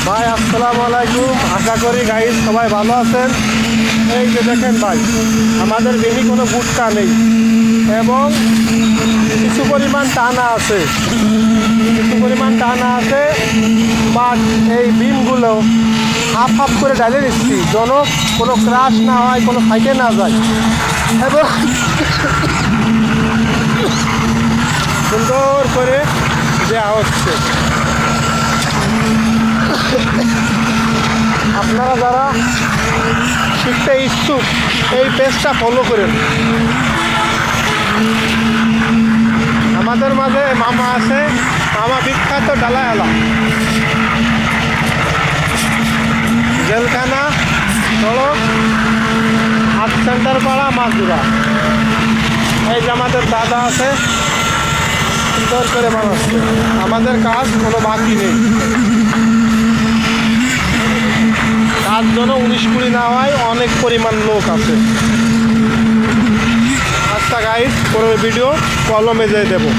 ভাই আসসালামু আলাইকুম, আশা করি গাইজ সবাই ভালো আছেন। এই যে দেখেন ভাই, আমাদের বেশি কোনো গুটকা নেই এবং কিছু পরিমাণ টানা আছে, বাট এই বিমগুলো হাফ হাফ করে ডালে দিচ্ছি যেন কোনো ক্রাশ না হয়, কোনো ফাইটে না যায় এবং সুন্দর করে দেওয়া হচ্ছে। আপনারা যারা শিখতে ইচ্ছুক এই পেজটা ফলো করেন। আমাদের মাঝে মামা আছে, মামা বিখ্যাত ডালাওয়ালা, জেলখানা সড়ক হাট সেন্টার পাড়া মাছুরা। এই যে আমাদের দাদা আছে, সুন্দর করে বানাচ্ছে। আমাদের কাজ কোনো বাকি নেই, তার জন্য 19-20 না হয় অনেক পরিমাণ লোক আছে। আচ্ছা গাইস, পরের ভিডিও কলমে যেয়ে দেবো।